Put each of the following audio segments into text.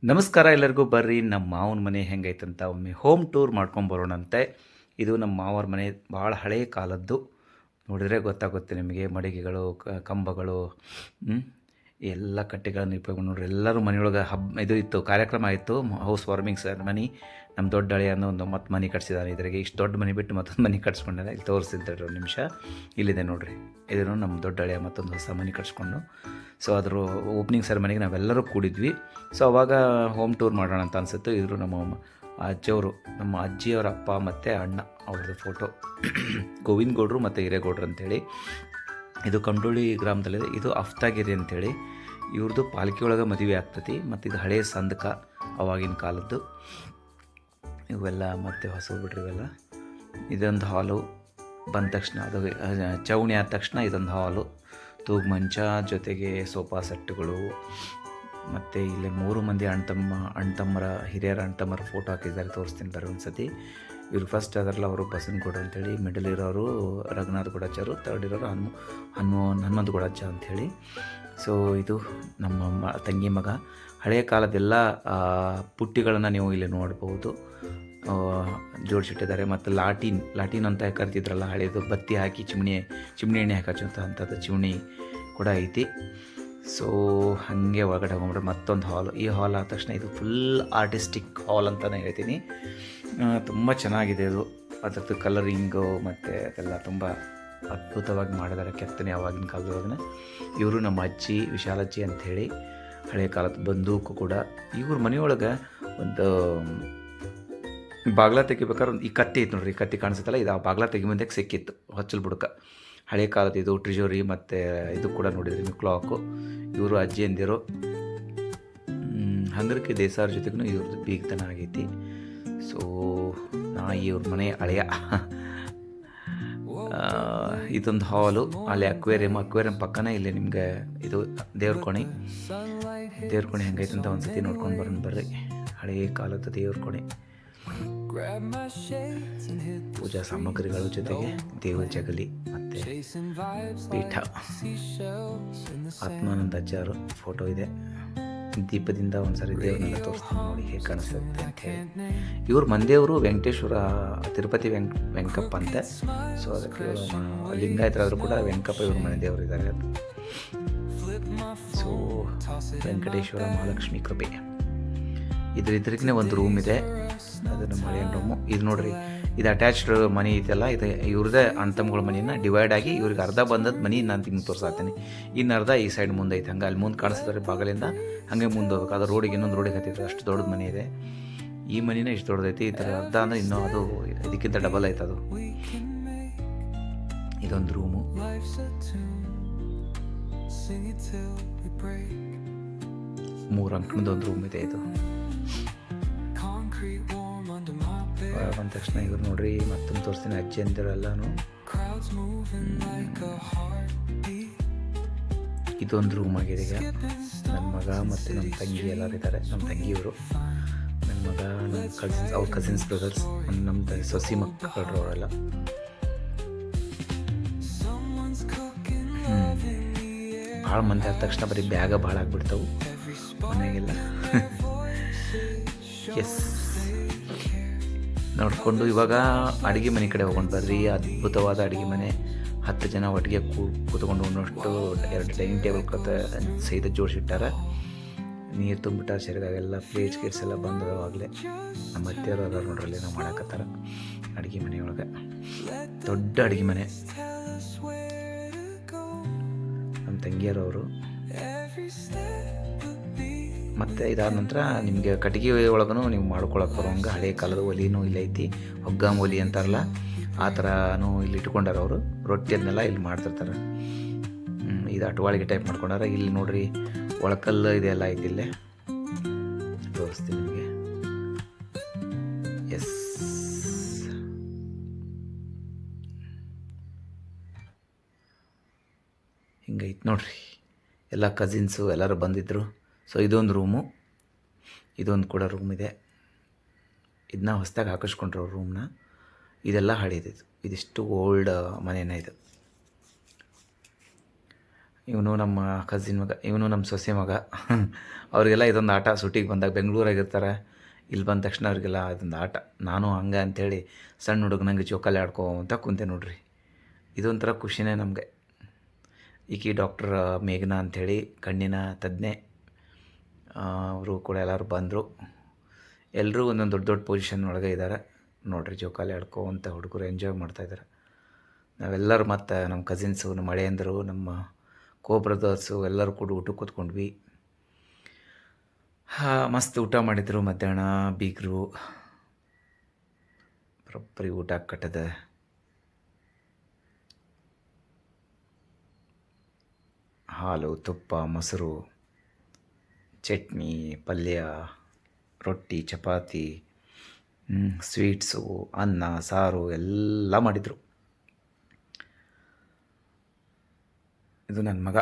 ನಮಸ್ಕಾರ ಎಲ್ಲರಿಗೂ. ಬರ್ರಿ ನಮ್ಮ ಮಾವನ ಮನೆ ಹೆಂಗೈತಂತ ಒಮ್ಮೆ ಹೋಮ್ ಟೂರ್ ಮಾಡ್ಕೊಂಬರೋಣಂತೆ. ಇದು ನಮ್ಮ ಮಾವರ ಮನೆ ಭಾಳ ಹಳೆಯ ಕಾಲದ್ದು. ನೋಡಿದರೆ ಗೊತ್ತಾಗುತ್ತೆ ನಿಮಗೆ. ಮಡಿಗೆಗಳು, ಕಂಬಗಳು, ಎಲ್ಲ ಕಟ್ಟೆಗಳನ್ನು ಉಪಯೋಗ ನೋಡ್ರಿ. ಎಲ್ಲರೂ ಮನೆಯೊಳಗೆ ಇದು ಇತ್ತು, ಕಾರ್ಯಕ್ರಮ ಆಯಿತು, ಹೌಸ್ ವಾರ್ಮಿಂಗ್ ಸೆರೆಮನಿ. ನಮ್ಮ ದೊಡ್ಡ ಹಳೆಯನ್ನು ಒಂದು ಮತ್ತೆ ಮನೆ ಕಟ್ಸಿದ್ದಾನೆ. ಇದ್ರಾಗೆ ಇಷ್ಟು ದೊಡ್ಡ ಮನೆ ಬಿಟ್ಟು ಮತ್ತೊಂದು ಮನೆ ಕಟ್ಸ್ಕೊಂಡಾನೆ. ಇಲ್ಲಿ ತೋರಿಸ್ತಿದ್ದಾರೆ ಒಂದು ನಿಮಿಷ. ಇಲ್ಲಿದೆ ನೋಡಿರಿ, ಇದನ್ನು ನಮ್ಮ ದೊಡ್ಡ ಹಳೆಯ ಮತ್ತೊಂದು ಹೊಸ ಮನೆ ಕಟ್ಸ್ಕೊಂಡು. ಸೊ ಅದ್ರ ಓಪ್ನಿಂಗ್ ಸೆರೆಮನಿಗೆ ನಾವೆಲ್ಲರೂ ಕೂಡಿದ್ವಿ. ಸೊ ಅವಾಗ ಹೋಮ್ ಟೂರ್ ಮಾಡೋಣ ಅಂತ ಅನಿಸುತ್ತೆ. ಇವರು ನಮ್ಮ ಅಜ್ಜಿಯವರು, ನಮ್ಮ ಅಜ್ಜಿಯವರ ಅಪ್ಪ ಮತ್ತು ಅಣ್ಣ, ಅವ್ರದ್ದು ಫೋಟೋ. ಗೋವಿಂದ ಗೌಡ್ರು ಮತ್ತು ಹಿರೇಗೌಡ್ರು ಅಂಥೇಳಿ. ಇದು ಕಂಡೋಳಿ ಗ್ರಾಮದಲ್ಲಿದೆ. ಇದು ಅಫ್ತಾಗಿರಿ ಅಂಥೇಳಿ. ಇವ್ರದ್ದು ಪಾಲ್ಕಿ ಒಳಗೆ ಮದುವೆ ಆಗ್ತೈತಿ. ಮತ್ತು ಇದು ಹಳೆಯ ಸಂದಕ, ಅವಾಗಿನ ಕಾಲದ್ದು. ಇವೆಲ್ಲ ಮತ್ತು ಹೊಸ ಬಿಡ್ರಿ ಇವೆಲ್ಲ. ಇದೊಂದು ಹಾಲು ಬಂದ ತಕ್ಷಣ, ಅದು ಚೌಣಿ ಆದ ತಕ್ಷಣ ಇದೊಂದು ಹಾಲು, ತೂಗು ಮಂಚ, ಜೊತೆಗೆ ಸೋಫಾ ಸೆಟ್ಟುಗಳು. ಮತ್ತು ಇಲ್ಲಿ 3 ಮಂದಿ ಅಣ್ತಮ್ಮರ ಹಿರಿಯರ ಅಣ್ತಮ್ಮರ ಫೋಟೋ ಹಾಕಿದ್ದಾರೆ. ತೋರಿಸ್ತೀನಿ ಬರ್ರಿ ಒಂದು ಸತಿ. ಇವರು ಫಸ್ಟ್ ಅದರಲ್ಲ ಅವರು ಬಸನಗೌಡ ಅಂಥೇಳಿ, ಮಿಡಲ್ ಇರೋರು ರಘುನಾಥ್ ಗುಡಾಚಾರು, ತರ್ಡ್ ಇರೋರು ಹನುಮಂತ ಗುಡಾಚ ಅಂಥೇಳಿ. ಸೊ ಇದು ನಮ್ಮ ತಂಗಿ ಮಗ. ಹಳೆಯ ಕಾಲದೆಲ್ಲ ಪುಟ್ಟಿಗಳನ್ನು ನೀವು ಇಲ್ಲಿ ನೋಡ್ಬೋದು, ಜೋಡಿಸಿಟ್ಟಿದ್ದಾರೆ. ಮತ್ತು ಲಾಟಿನ್ ಅಂತ ಕರಿತಿದ್ರಲ್ಲ ಹಳೆಯದು, ಬತ್ತಿ ಹಾಕಿ ಚಿಮಣಿ ಎಣ್ಣೆ ಹಾಕಚ್ಚುವಂಥ ಅಂಥದ್ದು ಚಿಮಣಿ ಕೂಡ ಐತಿ. ಸೊ ಹಾಗೆ ಒಳಗಡೆ ಹೋಗ್ಬಿಟ್ರೆ ಮತ್ತೊಂದು ಹಾಲು. ಈ ಹಾಲ್ ಆದ ತಕ್ಷಣ ಇದು ಫುಲ್ ಆರ್ಟಿಸ್ಟಿಕ್ ಹಾಲ್ ಅಂತಲೇ ಹೇಳ್ತೀನಿ. ತುಂಬ ಚೆನ್ನಾಗಿದೆ ಇದು. ಅದರದ್ದು ಕಲರಿಂಗು ಮತ್ತು ಅದೆಲ್ಲ ತುಂಬ ಅದ್ಭುತವಾಗಿ ಮಾಡಿದ್ದಾರೆ, ಕೆತ್ತನೆ ಆವಾಗಿನ ಕಾಲದೊಳಗನೆ. ಇವರು ನಮ್ಮ ಅಜ್ಜಿ, ವಿಶಾಲಜ್ಜಿ ಅಂಥೇಳಿ, ಹಳೆಯ ಕಾಲದ ಬಂದೂಕು ಕೂಡ. ಇವ್ರ ಮನೆಯೊಳಗೆ ಒಂದು ಬಾಗ್ಲ ತೆಗಿಬೇಕಾದ್ರೆ ಒಂದು ಈ ಕತ್ತಿ ಇತ್ತು ನೋಡ್ರಿ. ಈ ಕತ್ತಿ ಕಾಣಿಸುತ್ತಲ್ಲ, ಇದು ಆ ಬಾಗ್ಲ ತೆಗಿ ಮುಂದೆ ಸಿಕ್ಕಿತ್ತು ಹೊಚ್ಚಲ್ ಬುಡಕ. ಹಳೆ ಕಾಲದ ಇದು ಟ್ರಿಜೋರಿ. ಮತ್ತು ಇದು ಕೂಡ ನೋಡಿದ್ರಿ ನೀವು, ಕ್ಲಾಕು. ಇವರು ಅಜ್ಜಿ ಅಂದಿರು. ಹಂಗರಕ್ಕೆ ದೇಸಾರ ಜೊತೆಗೂ ಇವ್ರದ್ದು ಬೀಗ್ತನ ಆಗೈತಿ. ಸೊ ಇವ್ರ ಮನೆ ಹಳೆಯ. ಇದೊಂದು ಹಾಲು, ಅಲ್ಲಿ ಅಕ್ವೇರಿಯಂ ಪಕ್ಕನೇ ಇಲ್ಲಿ ನಿಮಗೆ ಇದು ದೇವ್ರ ಕೋಣೆ ಹೆಂಗೈತೆ ಅಂತ ಒಂದು ಸತಿ ನೋಡ್ಕೊಂಡು ಬರೋಣ ಬರ್ರಿ. ಹಳೆಯ ಕಾಲದ ದೇವ್ರ ಕೋಣೆ, ಪೂಜಾ ಸಾಮಗ್ರಿಗಳ ಜೊತೆಗೆ ದೇವರ ಜಗಲಿ ಮತ್ತು ಪೀಠ. ಆತ್ಮಾನಂದ ಅಜ್ಜಾರು ಫೋಟೋ ಇದೆ. ದೀಪದಿಂದ ಒಂದ್ಸರಿ ದೇವ್ರನ್ನೆಲ್ಲ ತೋರಿಸ್ತೀನಿ ನೋಡಿ ಹೇಗೆ ಕಾಣಿಸುತ್ತೆ ಅಂತ ಹೇಳಿ. ಇವ್ರ ಮಂದೇವರು ವೆಂಕಟೇಶ್ವರ, ತಿರುಪತಿ ವೆಂಕಪ್ಪ ಅಂತೆ. ಸೊ ಅದಕ್ಕೆ ಲಿಂಗಾಯತರಾದರೂ ಕೂಡ ವೆಂಕಪ್ಪ ಇವ್ರ ಮನೆ ದೇವರು ಇದ್ದಾರೆ. ಸೊ ವೆಂಕಟೇಶ್ವರ ಮಹಾಲಕ್ಷ್ಮಿ ಕೃಪೆ. ಇದ್ರಿಗೇ ಒಂದು ರೂಮ್ ಇದೆ, ಅದು ನಮ್ಮ ಹಳೆಯ ರೂಮು. ಇದು ನೋಡಿರಿ, ಇದು ಅಟ್ಯಾಚ್ಡ್ ಮನೆ ಇದೆಯಲ್ಲ, ಇದು ಇವ್ರದ್ದೇ ಅಣ್ತಮ್ಮಗಳ ಮನೆಯನ್ನು ಡಿವೈಡ್ ಆಗಿ ಇವ್ರಿಗೆ ಅರ್ಧ ಬಂದದ್ದು ಮನೆ ನಾನು ನಿಮ್ಗೆ ತೋರಿಸಾತೀನಿ. ಇನ್ನು ಅರ್ಧ ಈ ಸೈಡ್ ಮುಂದೆ ಐತೆ. ಹಂಗೆ ಅಲ್ಲಿ ಮುಂದೆ ಕಾಣಿಸ್ತಾರೆ ಬಾಗಲಿಂದ, ಹಾಗೆ ಮುಂದೆ ಹೋಗ್ಬೇಕು. ಅದು ರೋಡಿಗೆ ಇನ್ನೊಂದು ರೋಡಿಗೆ ಹತ್ತಿತ್ತು, ಅಷ್ಟು ದೊಡ್ಡದು ಮನೆ ಇದೆ. ಈ ಮನೆನೇ ಇಷ್ಟು ದೊಡ್ಡದೈತಿ. ಈ ಥರ ಅರ್ಧ ಅಂದರೆ ಇನ್ನೂ ಅದು ಇದಕ್ಕಿಂತ ಡಬಲ್ ಆಯ್ತು ಅದು. ಇದೊಂದು ರೂಮು. 3 ಅಂಕಣದ ಒಂದು ರೂಮ್ ಇದೆ ಇದು. ಬಂದ ತಕ್ಷಣ ಇವ್ರು ನೋಡ್ರಿ, ಮತ್ತೊಂದು ತೋರಿಸ್ತೀನಿ. ಅಜ್ಜಿ ಅಂದಿರೆಲ್ಲನೂ. ಇದೊಂದು ರೂಮ್ ಆಗಿದೆ. ಈಗ ನನ್ನ ಮಗ ಮತ್ತು ನಮ್ಮ ತಂಗಿ ಎಲ್ಲರೂ ಇದ್ದಾರೆ. ನಮ್ಮ ತಂಗಿಯವರು, ನನ್ನ ಮಗ, ನಮ್ಮ ಅವ್ರ ಕಸಿನ್ಸ್ ಬ್ರದರ್ಸ್, ನಮ್ಮ ಸೊಸಿ ಮಕ್ಕಳು ಅವರೆಲ್ಲ. ಭಾಳ ಮಂದಿ ಆದ ತಕ್ಷಣ ಬರೀ ಬ್ಯಾಗ ಭಾಳ ಆಗಿಬಿಡ್ತಾವೆ ಮನೆಗೆಲ್ಲ. ಎಸ್, ನೋಡಿಕೊಂಡು ಇವಾಗ ಅಡುಗೆ ಮನೆ ಕಡೆ ಹೋಗೊಂಡು ಬರ್ರಿ. ಅದ್ಭುತವಾದ ಅಡುಗೆ ಮನೆ. 10 ಜನ ಒಟ್ಟಿಗೆ ಕೂತ್ಕೊಂಡು ಉಣ್ಣೋಷ್ಟು 2 ಡೈನಿಂಗ್ ಟೇಬಲ್ ಸಹಿತ ಜೋಡಿಸಿಟ್ಟಾರ. ನೀರು ತುಂಬಿಟ್ಟಾರ ಸರಿದಾಗೆಲ್ಲ. ಪ್ಲೇಟ್ಸ್ ಗೇಟ್ಸ್ ಎಲ್ಲ ಬಂದವಾಗಲೇ ನಮ್ಮ ಅತ್ತೆಯವರು ಎಲ್ಲ ನೋಡ್ರಲ್ಲಿ ನಾವು ಮಾಡಾಕತ್ತಾರ ಅಡುಗೆ ಮನೆಯೊಳಗೆ. ದೊಡ್ಡ ಅಡುಗೆ ಮನೆ. ನಮ್ಮ ತಂಗಿಯರವರು. ಮತ್ತು ಇದಾದ ನಂತರ ನಿಮಗೆ ಕಟ್ಟಿಗೆ ಒಳಗೂ ನೀವು ಮಾಡ್ಕೊಳಕ್ಕೆ ಬರೋಂಗೆ ಹಳೆಯ ಕಾಲದ ಒಲಿನೂ ಇಲ್ಲೈತಿ. ಹೊಗ್ಗಾಮ್ ಒಲಿ ಅಂತಾರಲ್ಲ, ಆ ಥರನೂ ಇಲ್ಲಿ ಇಟ್ಕೊಂಡಾರ ಅವರು. ರೊಟ್ಟಿಯನ್ನೆಲ್ಲ ಇಲ್ಲಿ ಮಾಡ್ತಿರ್ತಾರೆ. ಇದು ಅಟವಾಳಿಗೆ ಟೈಪ್ ಮಾಡ್ಕೊಂಡಾರ. ಇಲ್ಲಿ ನೋಡ್ರಿ ಒಳಕಲ್ಲು ಇದೆಲ್ಲ ಐತಿ. ಇಲ್ಲೇ ತೋರಿಸ್ತೀನಿ ನಿಮಗೆ. ಎಸ್, ಹಿಂಗೈತೆ ನೋಡ್ರಿ. ಎಲ್ಲ ಕಸಿನ್ಸು ಎಲ್ಲರೂ ಬಂದಿದ್ದರು. ಸೊ ಇದೊಂದು ರೂಮು. ಇದೊಂದು ಕೂಡ ರೂಮ್ ಇದೆ. ಇದನ್ನ ಹೊಸದಾಗಿ ಹಾಕಿಸ್ಕೊಂಡ್ರು ಅವ್ರ ರೂಮ್ನ. ಇದೆಲ್ಲ ಹಳೇದಿದು. ಇದಿಷ್ಟು ಓಲ್ಡ್ ಮನೆಯೇ ಇದು. ಇವನು ನಮ್ಮ ಕಸಿನ್ ಮಗ, ಇವನು ನಮ್ಮ ಸೊಸೆ ಮಗ. ಅವರಿಗೆಲ್ಲ ಇದೊಂದು ಆಟ. ಸುಟ್ಟಿಗೆ ಬಂದಾಗ ಬೆಂಗಳೂರಾಗಿರ್ತಾರೆ, ಇಲ್ಲಿ ಬಂದ ತಕ್ಷಣ ಅವ್ರಿಗೆಲ್ಲ ಇದೊಂದು ಆಟ. ನಾನು ಹಂಗೆ ಅಂಥೇಳಿ ಸಣ್ಣ ಹುಡುಗನಂಗೆ ಜೋಕಾಲಿ ಆಡ್ಕೊತ ಕುಂತೆ ನೋಡ್ರಿ. ಇದೊಂಥರ ಖುಷಿನೇ ನಮಗೆ. ಈಕಿ ಡಾಕ್ಟರ್ ಮೇಘನಾ ಅಂಥೇಳಿ ಕಣ್ಣಿನ ತಜ್ಞೆ. ಅವರು ಕೂಡ ಎಲ್ಲರೂ ಬಂದರು. ಎಲ್ಲರೂ ಒಂದೊಂದು ದೊಡ್ಡ ದೊಡ್ಡ ಪೊಸಿಷನ್ ಒಳಗೆ ಇದ್ದಾರೆ ನೋಡಿರಿ. ಜೋಕಾಲಿ ಆಡ್ಕೊತ ಹುಡುಗರು ಎಂಜಾಯ್ ಮಾಡ್ತಾಯಿದ್ದಾರೆ. ನಾವೆಲ್ಲರೂ ಮತ್ತು ನಮ್ಮ ಕಸಿನ್ಸು, ನಮ್ಮ ಹಳೆಯಂದರು, ನಮ್ಮ ಬ್ರದರ್ಸು ಎಲ್ಲರೂ ಕೂಡ ಊಟಕ್ಕೆ ಕೂತ್ಕೊಂಡ್ವಿ. ಮಸ್ತ್ ಊಟ ಮಾಡಿದರು ಮಧ್ಯಾಹ್ನ. ಬೀಗರು ಬರೋಬ್ಬರಿ ಊಟ ಕಟ್ಟದ. ಹಾಲು, ತುಪ್ಪ, ಮೊಸರು, ಚಟ್ನಿ, ಪಲ್ಯ, ರೊಟ್ಟಿ, ಚಪಾತಿ, ಸ್ವೀಟ್ಸು, ಅನ್ನ, ಸಾರು ಎಲ್ಲ ಮಾಡಿದರು. ಇದು ನನ್ನ ಮಗ,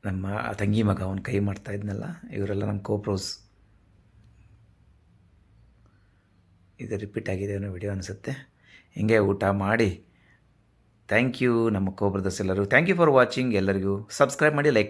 ನಮ್ಮ ತಂಗಿ ಮಗ, ಅವನ ಕೈ ಮಾಡ್ತಾ ಇದ್ನಲ್ಲ. ಇವರೆಲ್ಲ ನಮ್ಮ ಕೋಬ್ರೋಸ್. ಇದು ರಿಪೀಟ್ ಆಗಿದೆ ಅನ್ನೋ ವಿಡಿಯೋ ಅನಿಸುತ್ತೆ. ಹಿಂಗೆ ಊಟ ಮಾಡಿ ಥ್ಯಾಂಕ್ ಯು ನಮ್ಮ ಕೋಬ್ರದರ್ಸ್ ಎಲ್ಲರೂ. Thank you for watching. ಎಲ್ಲರಿಗೂ ಸಬ್ಸ್ಕ್ರೈಬ್ ಮಾಡಿ, ಲೈಕ್